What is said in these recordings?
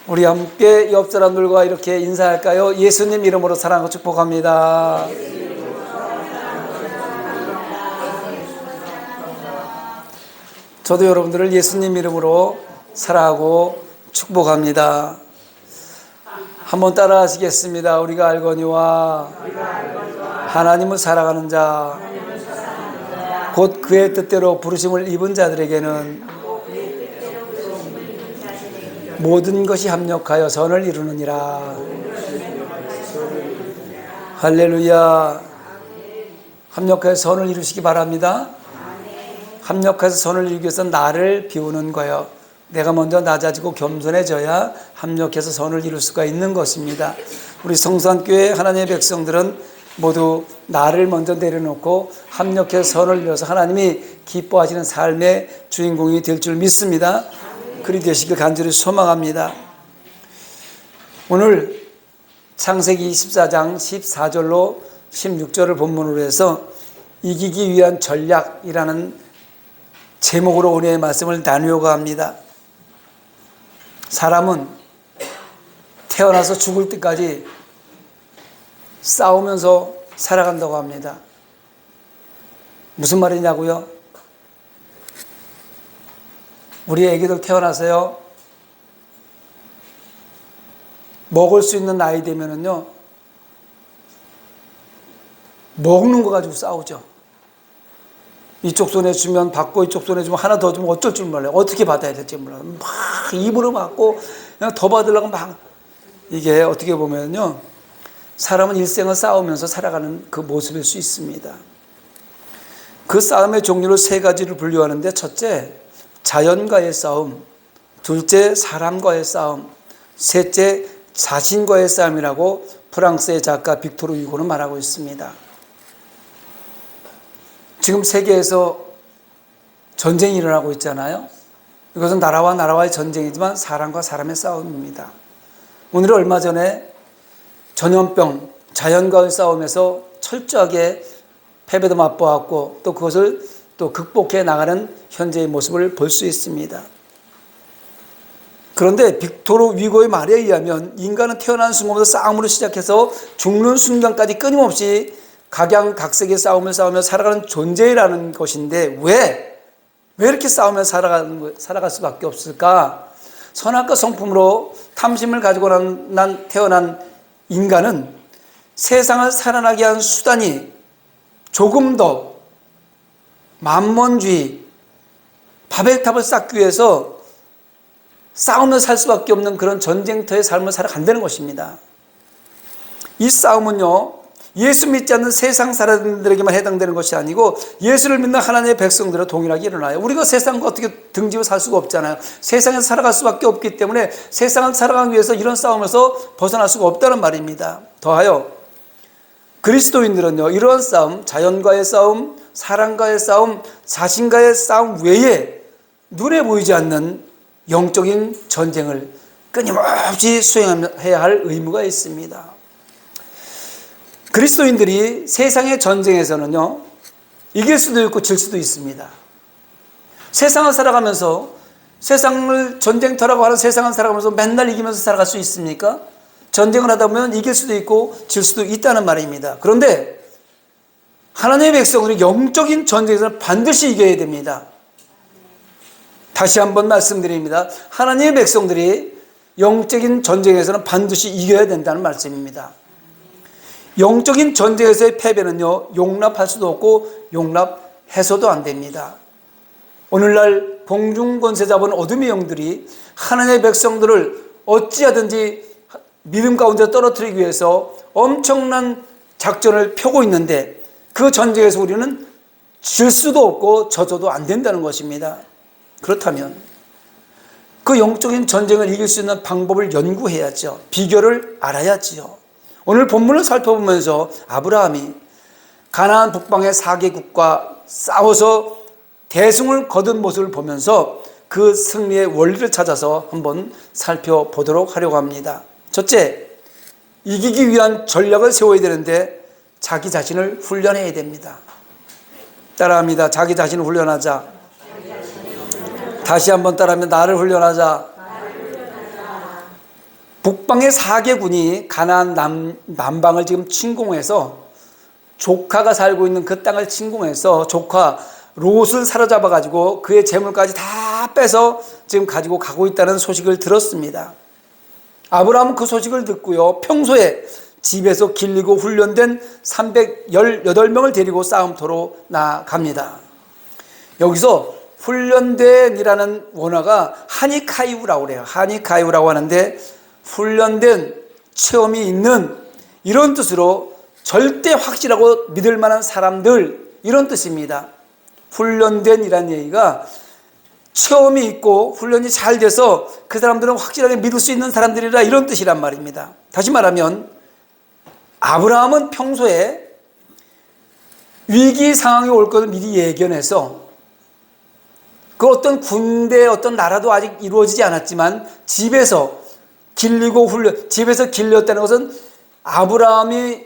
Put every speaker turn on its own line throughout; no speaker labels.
우리 함께 옆 사람들과 이렇게 인사할까요? 예수님 이름으로 사랑하고 축복합니다. 저도 여러분들을 예수님 이름으로 사랑하고 축복합니다. 한번 따라 하시겠습니다. 우리가 알거니와 하나님을 사랑하는 자, 곧 그의 뜻대로 부르심을 입은 자들에게는 모든 것이 합력하여 선을 이루느니라. 할렐루야. 합력하여 선을 이루시기 바랍니다. 합력해서 선을 이루기 위해서 나를 비우는 거예요. 내가 먼저 낮아지고 겸손해져야 합력해서 선을 이룰 수가 있는 것입니다. 우리 성산교회 하나님의 백성들은 모두 나를 먼저 내려놓고 합력해서 선을 이루어서 하나님이 기뻐하시는 삶의 주인공이 될 줄 믿습니다. 그리 되시길 간절히 소망합니다. 오늘 창세기 24장 14절로 16절을 본문으로 해서 이기기 위한 전략이라는 제목으로 오늘의 말씀을 나누려고 합니다. 사람은 태어나서 죽을 때까지 싸우면서 살아간다고 합니다. 무슨 말이냐고요? 우리 애기들 태어나서요, 먹을 수 있는 나이 되면은요, 먹는 거 가지고 싸우죠. 이쪽 손에 주면 받고 이쪽 손에 주면 하나 더 주면 어쩔 줄 몰라요. 어떻게 받아야 될지 몰라요. 막 입으로 받고 그냥 더 받으려고 막. 이게 어떻게 보면요, 사람은 일생을 싸우면서 살아가는 그 모습일 수 있습니다. 그 싸움의 종류를 세 가지를 분류하는데, 첫째, 자연과의 싸움, 둘째, 사람과의 싸움, 셋째, 자신과의 싸움이라고 프랑스의 작가 빅토르 유고는 말하고 있습니다. 지금 세계에서 전쟁이 일어나고 있잖아요. 이것은 나라와 나라와의 전쟁이지만 사람과 사람의 싸움입니다. 오늘 얼마 전에 전염병, 자연과의 싸움에서 철저하게 패배도 맛보았고 또 그것을 또 극복해 나가는 현재의 모습을 볼 수 있습니다. 그런데 빅토르 위고의 말에 의하면 인간은 태어난 순간부터 싸움으로 시작해서 죽는 순간까지 끊임없이 각양각색의 싸움을 싸우며 살아가는 존재라는 것인데 왜 이렇게 싸우며 살아갈 수밖에 없을까? 선악과 성품으로 탐심을 가지고 태어난 인간은 세상을 살아나게 한 수단이 조금 더 만몬주의, 바벨탑을 쌓기 위해서 싸우며 살 수밖에 없는 그런 전쟁터의 삶을 살아간다는 것입니다. 이 싸움은요, 예수 믿지 않는 세상 사람들에게만 해당되는 것이 아니고 예수를 믿는 하나님의 백성들은 동일하게 일어나요. 우리가 세상과 어떻게 등지고 살 수가 없잖아요. 세상에서 살아갈 수밖에 없기 때문에 세상을 살아가기 위해서 이런 싸움에서 벗어날 수가 없다는 말입니다. 더하여 그리스도인들은요, 이러한 싸움, 자연과의 싸움, 사람과의 싸움, 자신과의 싸움 외에 눈에 보이지 않는 영적인 전쟁을 끊임없이 수행해야 할 의무가 있습니다. 그리스도인들이 세상의 전쟁에서는요, 이길 수도 있고 질 수도 있습니다. 세상을 살아가면서 세상을 전쟁터라고 하는 세상을 살아가면서 맨날 이기면서 살아갈 수 있습니까? 전쟁을 하다 보면 이길 수도 있고 질 수도 있다는 말입니다. 그런데 하나님의 백성들이 영적인 전쟁에서는 반드시 이겨야 됩니다. 다시 한번 말씀드립니다. 하나님의 백성들이 영적인 전쟁에서는 반드시 이겨야 된다는 말씀입니다. 영적인 전쟁에서의 패배는요, 용납할 수도 없고 용납해서도 안 됩니다. 오늘날 공중권세 잡은 어둠의 영들이 하나님의 백성들을 어찌하든지 믿음 가운데 떨어뜨리기 위해서 엄청난 작전을 펴고 있는데 그 전쟁에서 우리는 질 수도 없고 져서도 안 된다는 것입니다. 그렇다면 그 영적인 전쟁을 이길 수 있는 방법을 연구해야죠. 비결을 알아야지요. 오늘 본문을 살펴보면서 아브라함이 가나안 북방의 4개국과 싸워서 대승을 거둔 모습을 보면서 그 승리의 원리를 찾아서 한번 살펴보도록 하려고 합니다. 첫째, 이기기 위한 전략을 세워야 되는데 자기 자신을 훈련해야 됩니다. 따라합니다. 자기 자신을 훈련하자. 다시 한번 따라하면 나를 훈련하자. 북방의 4개군이 가나안 남방을 지금 침공해서 조카가 살고 있는 그 땅을 침공해서 조카 롯을 사로잡아 가지고 그의 재물까지 다 빼서 지금 가지고 가고 있다는 소식을 들었습니다. 아브라함은 그 소식을 듣고요, 평소에 집에서 길리고 훈련된 318명을 데리고 싸움터로 나갑니다. 여기서 훈련된이라는 원어가 하니카이우라고 그래요. 하니카이우라고 하는데 훈련된, 체험이 있는, 이런 뜻으로 절대 확실하고 믿을 만한 사람들, 이런 뜻입니다. 훈련된이라는 얘기가 체험이 있고 훈련이 잘 돼서 그 사람들은 확실하게 믿을 수 있는 사람들이라, 이런 뜻이란 말입니다. 다시 말하면 아브라함은 평소에 위기 상황이 올 것을 미리 예견해서, 그 어떤 군대, 어떤 나라도 아직 이루어지지 않았지만 집에서 길리고 집에서 길렸다는 것은 아브라함이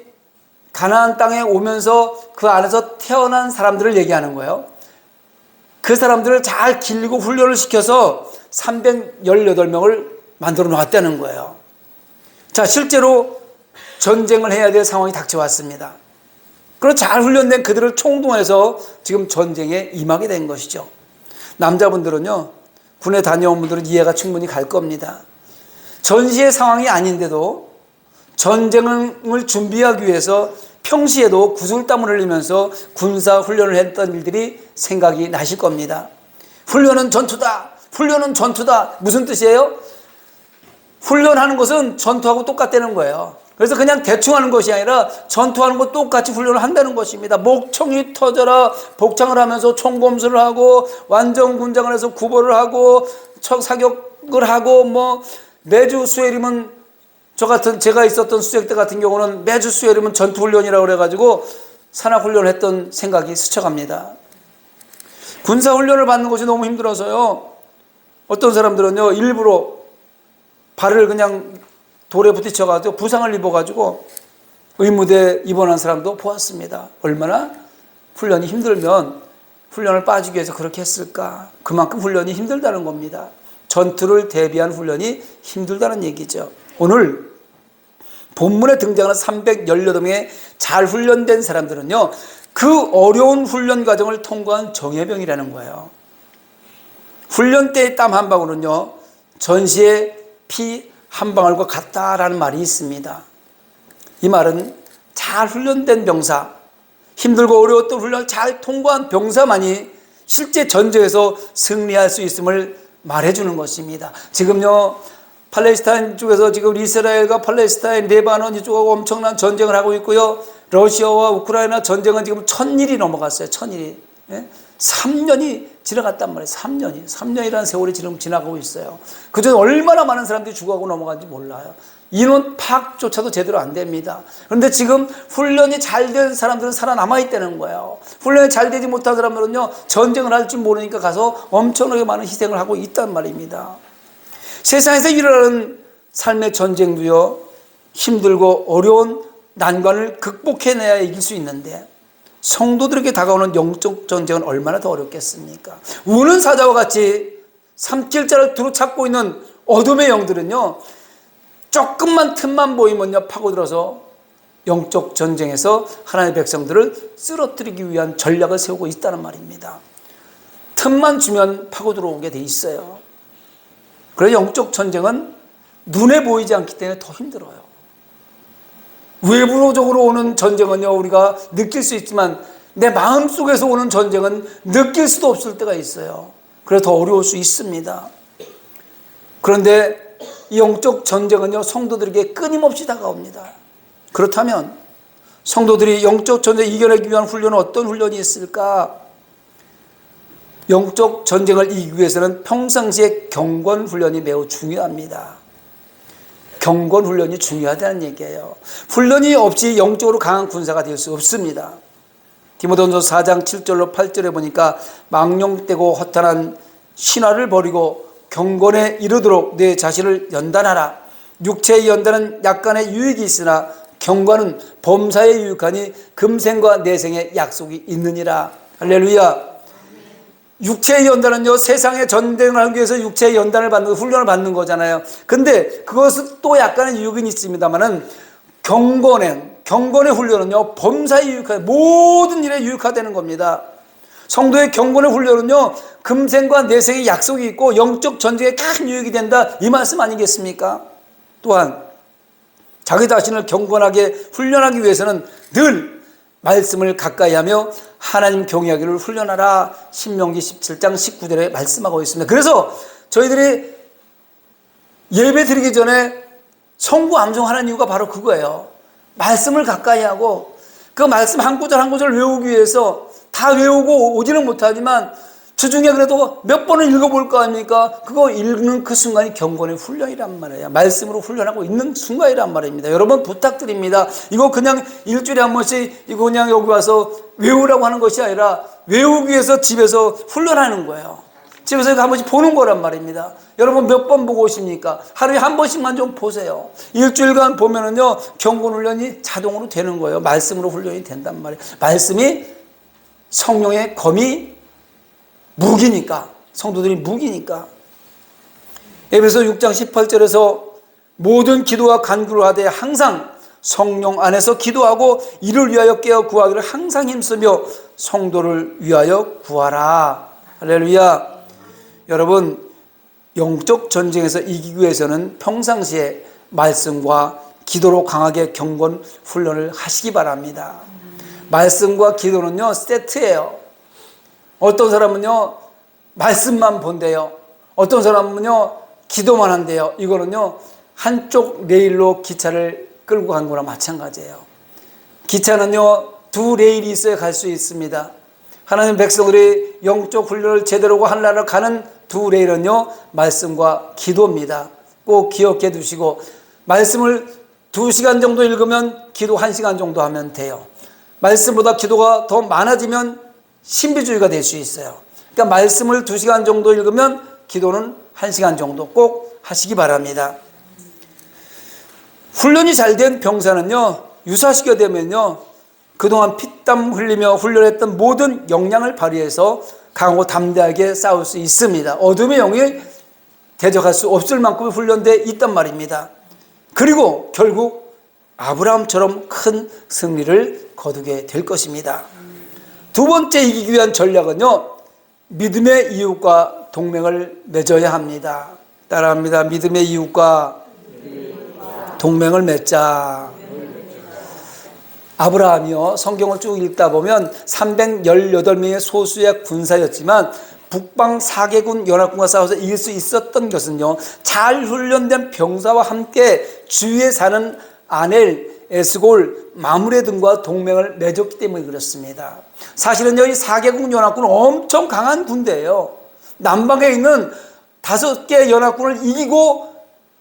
가나안 땅에 오면서 그 안에서 태어난 사람들을 얘기하는 거예요. 그 사람들을 잘 길리고 훈련을 시켜서 318명을 만들어 놨다는 거예요. 자, 실제로 전쟁을 해야 될 상황이 닥쳐왔습니다. 그리고 잘 훈련된 그들을 총동원해서 지금 전쟁에 임하게 된 것이죠. 남자분들은요, 군에 다녀온 분들은 이해가 충분히 갈 겁니다. 전시의 상황이 아닌데도 전쟁을 준비하기 위해서 평시에도 구슬땀을 흘리면서 군사 훈련을 했던 일들이 생각이 나실 겁니다. 훈련은 전투다. 훈련은 전투다. 무슨 뜻이에요? 훈련하는 것은 전투하고 똑같다는 거예요. 그래서 그냥 대충 하는 것이 아니라 전투하는 것 똑같이 훈련을 한다는 것입니다. 목청이 터져라 복창을 하면서 총검수를 하고 완전 군장을 해서 구보를 하고 사격을 하고, 뭐 매주 수요일이면 제가 있었던 수색대 같은 경우는 매주 수요일이면 전투훈련이라고 그래가지고 산악훈련을 했던 생각이 스쳐갑니다. 군사훈련을 받는 것이 너무 힘들어서요, 어떤 사람들은요 일부러 발을 그냥 돌에 부딪혀가지고 부상을 입어가지고 의무대 입원한 사람도 보았습니다. 얼마나 훈련이 힘들면 훈련을 빠지기 위해서 그렇게 했을까. 그만큼 훈련이 힘들다는 겁니다. 전투를 대비한 훈련이 힘들다는 얘기죠. 오늘 본문에 등장하는 318명의 잘 훈련된 사람들은요, 그 어려운 훈련 과정을 통과한 정예병이라는 거예요. 훈련 때의 땀 한 방울은요, 전시의 피 한 방울과 같다라는 말이 있습니다. 이 말은 잘 훈련된 병사, 힘들고 어려웠던 훈련을 잘 통과한 병사만이 실제 전쟁에서 승리할 수 있음을 말해주는 것입니다. 지금요, 팔레스타인 쪽에서 지금 이스라엘과 팔레스타인, 레바논 이쪽하고 엄청난 전쟁을 하고 있고요. 러시아와 우크라이나 전쟁은 지금 1000일이 넘어갔어요. 1000일이. 3년이 지나갔단 말이에요. 3년이라는 세월이 지금 지나가고 있어요. 그중에 얼마나 많은 사람들이 죽어가고 넘어간지 몰라요. 인원 파악조차도 제대로 안 됩니다. 그런데 지금 훈련이 잘 된 사람들은 살아남아 있다는 거예요. 훈련이 잘 되지 못한 사람들은요, 전쟁을 할 줄 모르니까 가서 엄청나게 많은 희생을 하고 있단 말입니다. 세상에서 일어나는 삶의 전쟁도요, 힘들고 어려운 난관을 극복해내야 이길 수 있는데, 성도들에게 다가오는 영적 전쟁은 얼마나 더 어렵겠습니까? 우는 사자와 같이 삼킬자를 두루 찾고 있는 어둠의 영들은요, 조금만 틈만 보이면요, 파고들어서 영적 전쟁에서 하나님의 백성들을 쓰러뜨리기 위한 전략을 세우고 있다는 말입니다. 틈만 주면 파고들어오게 돼 있어요. 그래서 영적 전쟁은 눈에 보이지 않기 때문에 더 힘들어요. 외부적으로 오는 전쟁은요, 우리가 느낄 수 있지만 내 마음속에서 오는 전쟁은 느낄 수도 없을 때가 있어요. 그래서 더 어려울 수 있습니다. 그런데 이 영적 전쟁은요, 성도들에게 끊임없이 다가옵니다. 그렇다면 성도들이 영적 전쟁을 이겨내기 위한 훈련은 어떤 훈련이 있을까? 영적 전쟁을 이기기 위해서는 평상시에 경건 훈련이 매우 중요합니다. 경건 훈련이 중요하다는 얘기예요. 훈련이 없이 영적으로 강한 군사가 될 수 없습니다. 디모데전서 4장 7절로 8절에 보니까 망령되고 허탄한 신화를 버리고 경건에 이르도록 내 자신을 연단하라. 육체의 연단은 약간의 유익이 있으나 경건은 범사에 유익하니 금생과 내생의 약속이 있느니라. 할렐루야. 육체의 연단은요, 세상의 전쟁을 하기 위해서 육체의 연단을 받는, 훈련을 받는 거잖아요. 근데 그것은 또 약간의 유익은 있습니다만은, 경건의 훈련은요, 범사에 유익하, 모든 일에 유익화되는 겁니다. 성도의 경건의 훈련은요, 금생과 내생의 약속이 있고 영적 전쟁에 큰 유익이 된다, 이 말씀 아니겠습니까? 또한 자기 자신을 경건하게 훈련하기 위해서는 늘 말씀을 가까이 하며 하나님 경외하기를 훈련하라, 신명기 17장 19절에 말씀하고 있습니다. 그래서 저희들이 예배 드리기 전에 성구 암송하는 이유가 바로 그거예요. 말씀을 가까이 하고 그 말씀 한 구절 한 구절 외우기 위해서 다 외우고 오지는 못하지만 주중에 그래도 몇 번은 읽어볼 거 아닙니까? 그거 읽는 그 순간이 경건의 훈련이란 말이에요. 말씀으로 훈련하고 있는 순간이란 말입니다. 여러분 부탁드립니다. 이거 그냥 일주일에 한 번씩 이거 그냥 여기 와서 외우라고 하는 것이 아니라 외우기 위해서 집에서 훈련하는 거예요. 집에서 한 번씩 보는 거란 말입니다. 여러분 몇 번 보고 오십니까? 하루에 한 번씩만 좀 보세요. 일주일간 보면은요, 경건 훈련이 자동으로 되는 거예요. 말씀으로 훈련이 된단 말이에요. 말씀이 성령의 검이 무기니까, 성도들이 무기니까. 에베소 6장 18절에서 모든 기도와 간구를 하되 항상 성령 안에서 기도하고 이를 위하여 깨어 구하기를 항상 힘쓰며 성도를 위하여 구하라. 할렐루야. 여러분, 영적 전쟁에서 이기기 위해서는 평상시에 말씀과 기도로 강하게 경건 훈련을 하시기 바랍니다. 말씀과 기도는요, 세트예요. 어떤 사람은요, 말씀만 본대요. 어떤 사람은요, 기도만 한대요. 이거는요, 한쪽 레일로 기차를 끌고 간 거랑 마찬가지예요. 기차는요, 두 레일이 있어야 갈 수 있습니다. 하나님 백성들이 영적 훈련을 제대로 하려고 가는 두 레일은요, 말씀과 기도입니다. 꼭 기억해 두시고, 말씀을 2시간 정도 읽으면 기도 1시간 정도 하면 돼요. 말씀보다 기도가 더 많아지면 신비주의가 될 수 있어요. 그러니까 말씀을 2시간 정도 읽으면 기도는 1시간 정도 꼭 하시기 바랍니다. 훈련이 잘 된 병사는요, 유사시켜 되면요, 그동안 피땀 흘리며 훈련했던 모든 역량을 발휘해서 강하고 담대하게 싸울 수 있습니다. 어둠의 영이 대적할 수 없을 만큼 훈련되어 있단 말입니다. 그리고 결국 아브라함처럼 큰 승리를 거두게 될 것입니다. 두 번째 이기기 위한 전략은요, 믿음의 이웃과 동맹을 맺어야 합니다. 따라합니다. 믿음의 이웃과 동맹을 맺자. 아브라함이요, 성경을 쭉 읽다 보면 318명의 소수의 군사였지만 북방 4개군 연합군과 싸워서 이길 수 있었던 것은요, 잘 훈련된 병사와 함께 주위에 사는 아넬, 에스골, 마므레 등과 동맹을 맺었기 때문에 그렇습니다. 사실은요, 이 4개국 연합군은 엄청 강한 군대예요. 남방에 있는 5개 연합군을 이기고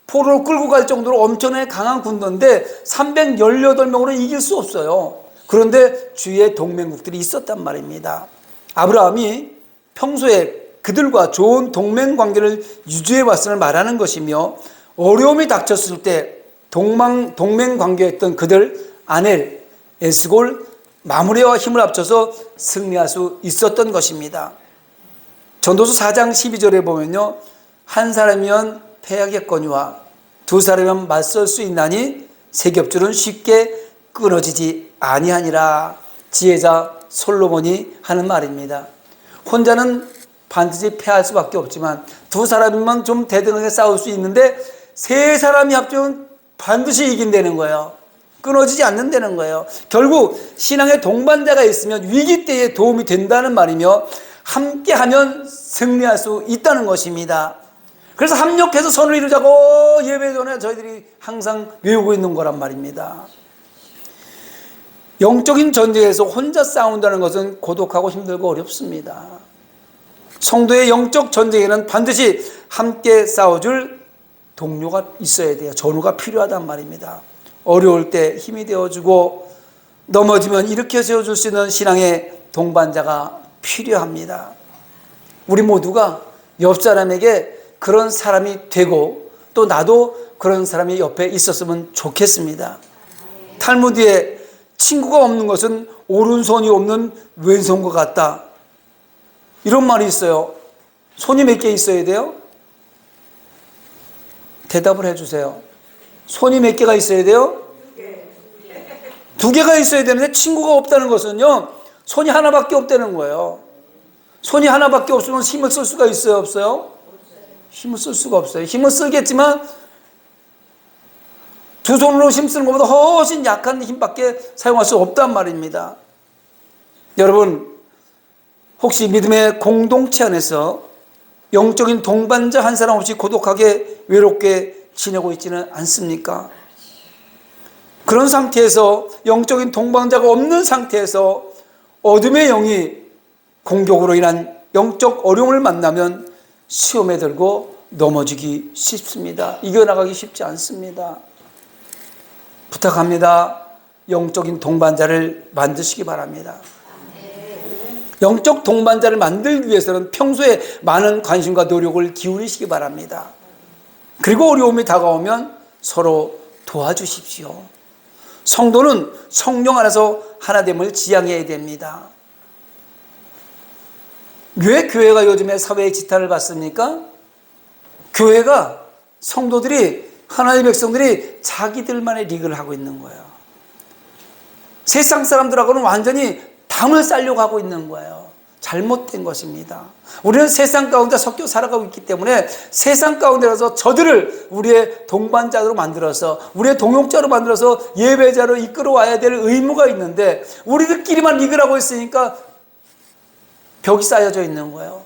포로를 끌고 갈 정도로 엄청나게 강한 군대인데 318명으로 이길 수 없어요. 그런데 주위에 동맹국들이 있었단 말입니다. 아브라함이 평소에 그들과 좋은 동맹 관계를 유지해 왔음을 말하는 것이며, 어려움이 닥쳤을 때 동맹 관계였던 그들 아넬, 에스골, 마므레와 힘을 합쳐서 승리할 수 있었던 것입니다. 전도서 4장 12절에 보면요, 한 사람이면 패하겠거니와 두 사람이면 맞설 수 있나니 세 겹줄은 쉽게 끊어지지 아니하니라. 지혜자 솔로몬이 하는 말입니다. 혼자는 반드시 패할 수밖에 없지만 두 사람이면 좀 대등하게 싸울 수 있는데 세 사람이 합치면 반드시 이긴다는 거예요. 끊어지지 않는다는 거예요. 결국 신앙의 동반자가 있으면 위기 때에 도움이 된다는 말이며 함께하면 승리할 수 있다는 것입니다. 그래서 합력해서 선을 이루자고 예배 전에 저희들이 항상 외우고 있는 거란 말입니다. 영적인 전쟁에서 혼자 싸운다는 것은 고독하고 힘들고 어렵습니다. 성도의 영적 전쟁에는 반드시 함께 싸워줄 동료가 있어야 돼요. 전우가 필요하단 말입니다. 어려울 때 힘이 되어주고 넘어지면 일으켜 세워줄 수 있는 신앙의 동반자가 필요합니다. 우리 모두가 옆 사람에게 그런 사람이 되고 또 나도 그런 사람이 옆에 있었으면 좋겠습니다. 탈무드에 친구가 없는 것은 오른손이 없는 왼손과 같다. 이런 말이 있어요. 손이 몇 개 있어야 돼요? 대답을 해주세요. 손이 몇 개가 있어야 돼요? 2개가 있어야 되는데 친구가 없다는 것은요, 손이 하나밖에 없다는 거예요. 손이 하나밖에 없으면 힘을 쓸 수가 있어요, 없어요? 힘을 쓸 수가 없어요. 힘을 쓰겠지만 두 손으로 힘쓰는 것보다 훨씬 약한 힘밖에 사용할 수 없단 말입니다. 여러분, 혹시 믿음의 공동체 안에서 영적인 동반자 한 사람 없이 고독하게 외롭게 지내고 있지는 않습니까? 그런 상태에서, 영적인 동반자가 없는 상태에서 어둠의 영이 공격으로 인한 영적 어려움을 만나면 시험에 들고 넘어지기 쉽습니다. 이겨나가기 쉽지 않습니다. 부탁합니다. 영적인 동반자를 만드시기 바랍니다. 영적 동반자를 만들기 위해서는 평소에 많은 관심과 노력을 기울이시기 바랍니다. 그리고 어려움이 다가오면 서로 도와주십시오. 성도는 성령 안에서 하나됨을 지향해야 됩니다. 왜 교회가 요즘에 사회의 지탄을 받습니까? 교회가, 성도들이, 하나님의 백성들이 자기들만의 리그를 하고 있는 거예요. 세상 사람들하고는 완전히 담을 쌓려고 하고 있는 거예요. 잘못된 것입니다. 우리는 세상 가운데 섞여 살아가고 있기 때문에 세상 가운데라서 저들을 우리의 동반자로 만들어서, 우리의 동역자로 만들어서 예배자로 이끌어와야 될 의무가 있는데 우리들끼리만 리그를 하고 있으니까 벽이 쌓여져 있는 거예요.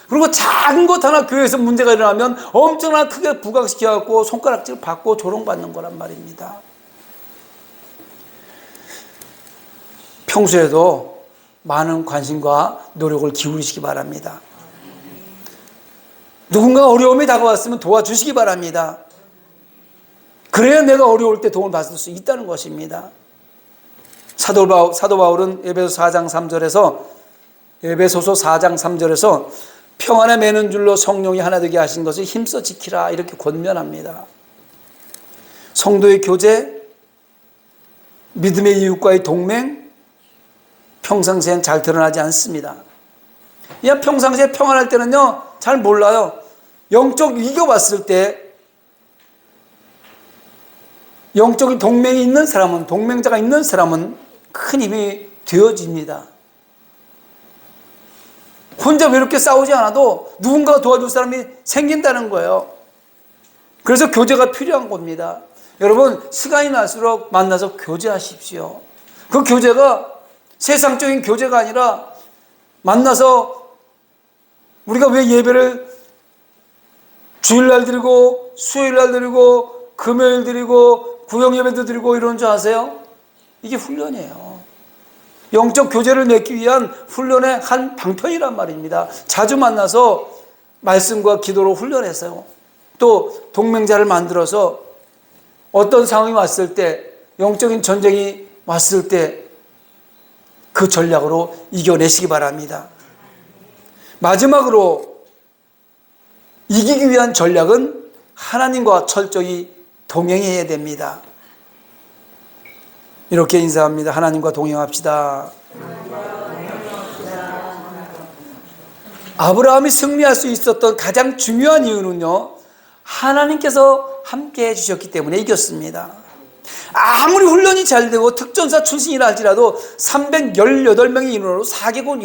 그리고 작은 것 하나 교회에서 문제가 일어나면 엄청나게 크게 부각시켜갖고 손가락질 받고 조롱받는 거란 말입니다. 평소에도 많은 관심과 노력을 기울이시기 바랍니다. 누군가 어려움이 다가왔으면 도와주시기 바랍니다. 그래야 내가 어려울 때 도움을 받을 수 있다는 것입니다. 사도 바울은 에베소서 4장 3절에서 평안에 매는 줄로 성령이 하나 되게 하신 것을 힘써 지키라, 이렇게 권면합니다. 성도의 교제, 믿음의 이웃과의 동맹, 평상시엔 잘 드러나지 않습니다. 그냥 평상시에 평안할 때는요, 잘 몰라요. 영적 위기가 왔을 때 영적인 동맹이 있는 사람은, 동맹자가 있는 사람은 큰 힘이 되어집니다. 혼자 외롭게 싸우지 않아도 누군가가 도와줄 사람이 생긴다는 거예요. 그래서 교제가 필요한 겁니다. 여러분, 시간이 날수록 만나서 교제하십시오. 그 교제가 세상적인 교제가 아니라 만나서, 우리가 왜 예배를 주일날 드리고 수요일날 드리고 금요일 드리고 구역 예배도 드리고 이러는 줄 아세요? 이게 훈련이에요. 영적 교제를 맺기 위한 훈련의 한 방편이란 말입니다. 자주 만나서 말씀과 기도로 훈련해서요. 또 동맹자를 만들어서 어떤 상황이 왔을 때, 영적인 전쟁이 왔을 때 그 전략으로 이겨내시기 바랍니다. 마지막으로 이기기 위한 전략은 하나님과 철저히 동행해야 됩니다. 이렇게 인사합니다. 하나님과 동행합시다. 아브라함이 승리할 수 있었던 가장 중요한 이유는요, 하나님께서 함께 해주셨기 때문에 이겼습니다. 아무리 훈련이 잘 되고 특전사 출신이라 할지라도 318명의 인원으로 4개국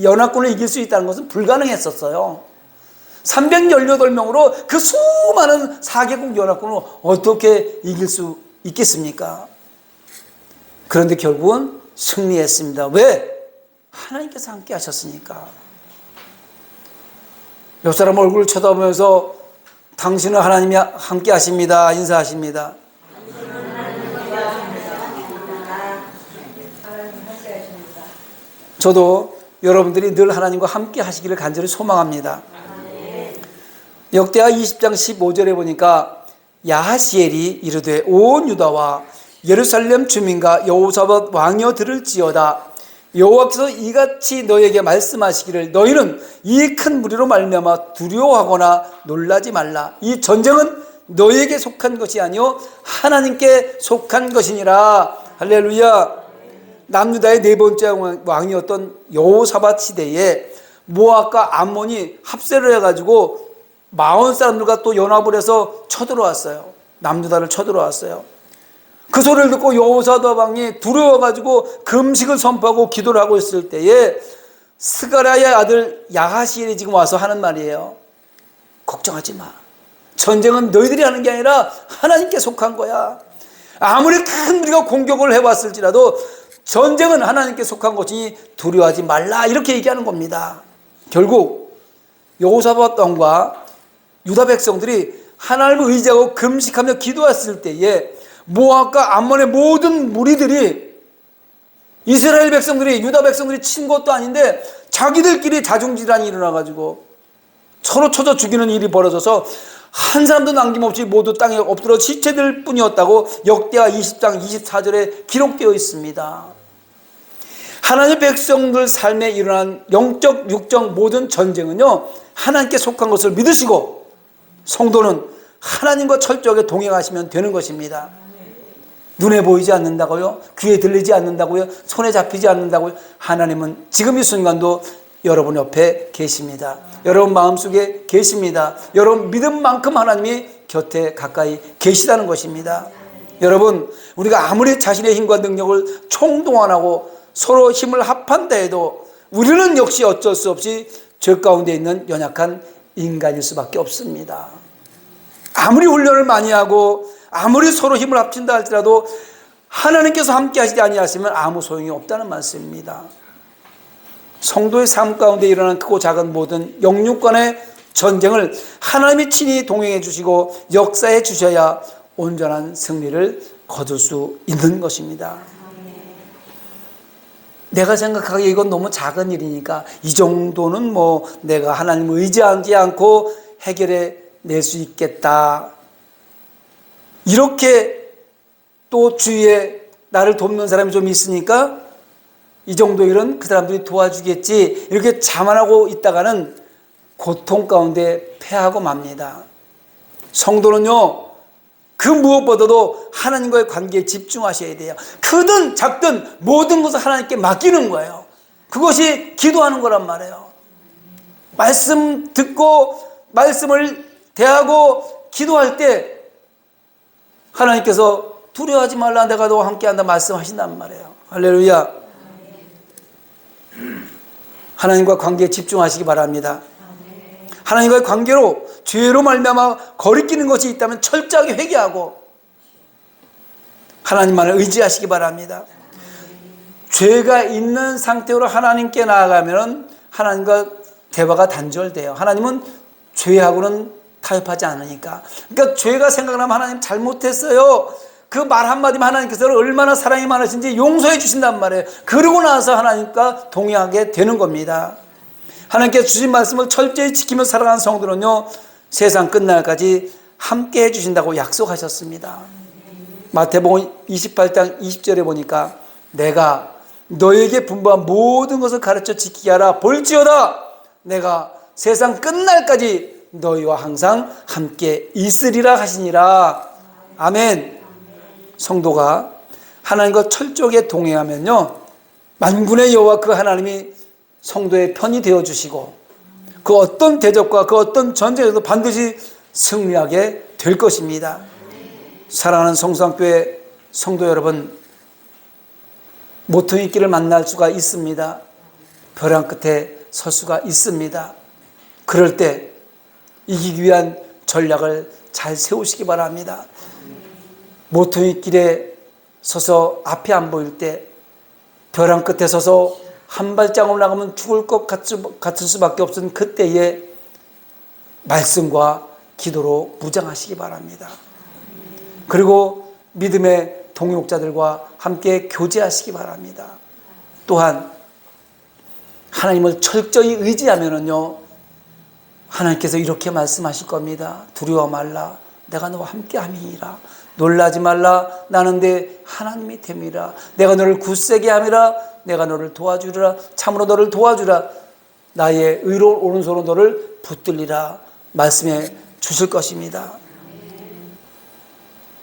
연합군을 이길 수 있다는 것은 불가능했었어요. 318명으로 그 수많은 4개국 연합군을 어떻게 이길 수 있겠습니까? 그런데 결국은 승리했습니다. 왜? 하나님께서 함께 하셨으니까. 옆 사람 얼굴을 쳐다보면서 당신은 하나님이 함께 하십니다, 인사하십니다. 저도 여러분들이 늘 하나님과 함께 하시기를 간절히 소망합니다. 역대하 20장 15절에 보니까 야하시엘이 이르되 온 유다와 예루살렘 주민과 여호사밧 왕이여 들을지어다. 여호와께서 이같이 너에게 말씀하시기를 너희는 이 큰 무리로 말미암아 두려워하거나 놀라지 말라. 이 전쟁은 너에게 속한 것이 아니요 하나님께 속한 것이니라. 할렐루야. 남유다의 네 번째 왕이었던 여호사밧 시대에 모압과 암몬이 합세를 해가지고 마온 사람들과 또 연합을 해서 쳐들어왔어요. 남유다를 쳐들어왔어요. 그 소리를 듣고 여호사밧 왕이 두려워가지고 금식을 선포하고 기도를 하고 있을 때에 스가랴의 아들 야하시엘이 지금 와서 하는 말이에요. 걱정하지 마. 전쟁은 너희들이 하는 게 아니라 하나님께 속한 거야. 아무리 큰 무리가 공격을 해왔을지라도 전쟁은 하나님께 속한 것이니 두려워하지 말라, 이렇게 얘기하는 겁니다. 결국 여호사밧 왕과 유다 백성들이 하나님을 의지하고 금식하며 기도했을 때에 모압과 암몬의 모든 무리들이 이스라엘 백성들이, 유다 백성들이 친 것도 아닌데 자기들끼리 자중질환이 일어나가지고 서로 쳐져 죽이는 일이 벌어져서 한 사람도 남김없이 모두 땅에 엎드려 시체들 뿐이었다고 역대하 20장 24절에 기록되어 있습니다. 하나님의 백성들 삶에 일어난 영적, 육적 모든 전쟁은요, 하나님께 속한 것을 믿으시고 성도는 하나님과 철저하게 동행하시면 되는 것입니다. 눈에 보이지 않는다고요? 귀에 들리지 않는다고요? 손에 잡히지 않는다고요? 하나님은 지금 이 순간도 여러분 옆에 계십니다. 여러분 마음속에 계십니다. 여러분 믿음만큼 하나님이 곁에 가까이 계시다는 것입니다. 여러분, 우리가 아무리 자신의 힘과 능력을 총동원하고 서로 힘을 합한다 해도 우리는 역시 어쩔 수 없이 죄 가운데 있는 연약한 인간일 수밖에 없습니다. 아무리 훈련을 많이 하고 아무리 서로 힘을 합친다 할지라도 하나님께서 함께 하시지 아니하시면 아무 소용이 없다는 말씀입니다. 성도의 삶 가운데 일어나는 크고 작은 모든 영육 간의 전쟁을 하나님이 친히 동행해 주시고 역사해 주셔야 온전한 승리를 거둘 수 있는 것입니다. 내가 생각하기에 이건 너무 작은 일이니까 이 정도는 뭐 내가 하나님을 의지하지 않고 해결해 낼 수 있겠다, 이렇게 또 주위에 나를 돕는 사람이 좀 있으니까 이 정도 일은 그 사람들이 도와주겠지, 이렇게 자만하고 있다가는 고통 가운데 패하고 맙니다. 성도는요, 그 무엇보다도 하나님과의 관계에 집중하셔야 돼요. 크든 작든 모든 것을 하나님께 맡기는 거예요. 그것이 기도하는 거란 말이에요. 말씀 듣고 말씀을 대하고 기도할 때 하나님께서 두려워하지 말라, 내가 너와 함께한다 말씀하신단 말이에요. 할렐루야. 하나님과 관계에 집중하시기 바랍니다. 하나님과의 관계로 죄로 말미암아 거리끼는 것이 있다면 철저하게 회개하고 하나님만을 의지하시기 바랍니다. 죄가 있는 상태로 하나님께 나아가면 하나님과 대화가 단절돼요. 하나님은 죄하고는 타협하지 않으니까. 그러니까 죄가 생각나면 하나님 잘못했어요, 그 말 한마디면 하나님께서 얼마나 사랑이 많으신지 용서해 주신단 말이에요. 그러고 나서 하나님과 동행하게 되는 겁니다. 하나님께서 주신 말씀을 철저히 지키며 살아가는 성도는요, 세상 끝날까지 함께 해주신다고 약속하셨습니다. 마태복음 28장 20절에 보니까 내가 너에게 분부한 모든 것을 가르쳐 지키게 하라. 볼지어다 내가 세상 끝날까지 너희와 항상 함께 있으리라 하시니라. 아멘. 성도가 하나님과 철저하게 동행하면요, 만군의 여호와 그 하나님이 성도의 편이 되어주시고 그 어떤 대적과 그 어떤 전쟁에도 반드시 승리하게 될 것입니다. 사랑하는 성수학교의 성도 여러분, 모퉁이 길을 만날 수가 있습니다. 벼랑 끝에 설 수가 있습니다. 그럴 때 이기기 위한 전략을 잘 세우시기 바랍니다. 모퉁이 길에 서서 앞이 안 보일 때, 벼랑 끝에 서서 한 발짝을 나가면 죽을 것 같을 수밖에 없은 그때에 말씀과 기도로 무장하시기 바랍니다. 그리고 믿음의 동역자들과 함께 교제하시기 바랍니다. 또한 하나님을 철저히 의지하면은요, 하나님께서 이렇게 말씀하실 겁니다. 두려워 말라, 내가 너와 함께 함이니라. 놀라지 말라, 나는 내 하나님이 됨이라. 내가 너를 굳세게 함이라. 내가 너를 도와주리라. 참으로 너를 도와주라. 나의 의로운 오른손으로 너를 붙들리라 말씀해 주실 것입니다.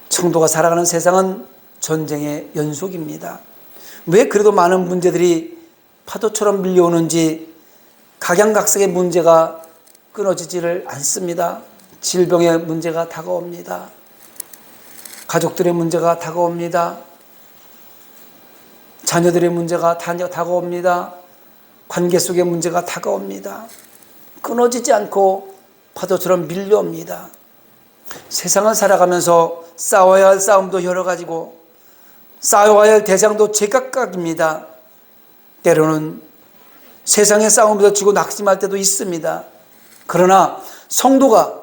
성도가 살아가는 세상은 전쟁의 연속입니다. 왜 그래도 많은 문제들이 파도처럼 밀려오는지 각양각색의 문제가 끊어지지를 않습니다. 질병의 문제가 다가옵니다. 가족들의 문제가 다가옵니다. 자녀들의 문제가 다가옵니다. 관계 속의 문제가 다가옵니다. 끊어지지 않고 파도처럼 밀려옵니다. 세상을 살아가면서 싸워야 할 싸움도 여러 가지고 싸워야 할 대상도 제각각입니다. 때로는 세상의 싸움에서 지고 낙심할 때도 있습니다. 그러나 성도가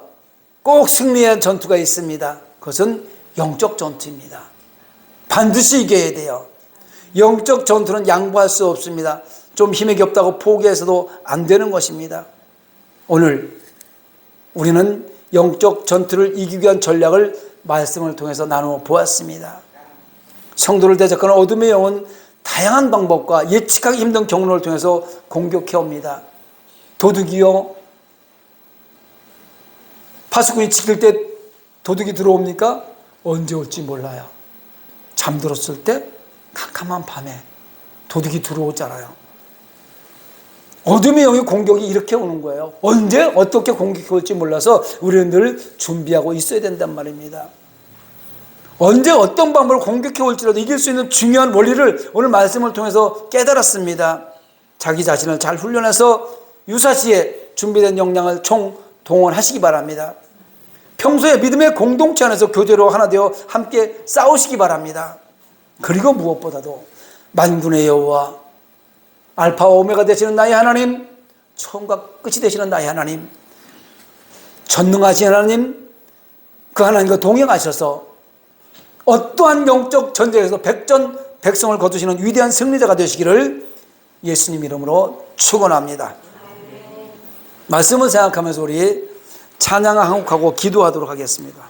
꼭 승리해야 할 전투가 있습니다. 그것은 영적 전투입니다. 반드시 이겨야 돼요. 영적 전투는 양보할 수 없습니다. 좀 힘이 없다고 포기해서도 안 되는 것입니다. 오늘 우리는 영적 전투를 이기기 위한 전략을 말씀을 통해서 나누어 보았습니다. 성도를 대적하는 어둠의 영은 다양한 방법과 예측하기 힘든 경로를 통해서 공격해 옵니다. 도둑이요, 파수꾼이 지킬 때 도둑이 들어옵니까? 언제 올지 몰라요. 잠들었을 때 캄캄한 밤에 도둑이 들어오잖아요. 어둠의 영의 공격이 이렇게 오는 거예요. 언제 어떻게 공격해 올지 몰라서 우리는 늘 준비하고 있어야 된단 말입니다. 언제 어떤 방법으로 공격해 올지라도 이길 수 있는 중요한 원리를 오늘 말씀을 통해서 깨달았습니다. 자기 자신을 잘 훈련해서 유사시에 준비된 역량을 총동원하시기 바랍니다. 평소에 믿음의 공동체 안에서 교제로 하나 되어 함께 싸우시기 바랍니다. 그리고 무엇보다도 만군의 여호와 알파와 오메가 되시는 나의 하나님, 처음과 끝이 되시는 나의 하나님, 전능하신 하나님, 그 하나님과 동행하셔서 어떠한 영적 전쟁에서 백전백승을 거두시는 위대한 승리자가 되시기를 예수님 이름으로 축원합니다. 말씀을 생각하면서 우리 찬양을 한곡하고 기도하도록 하겠습니다.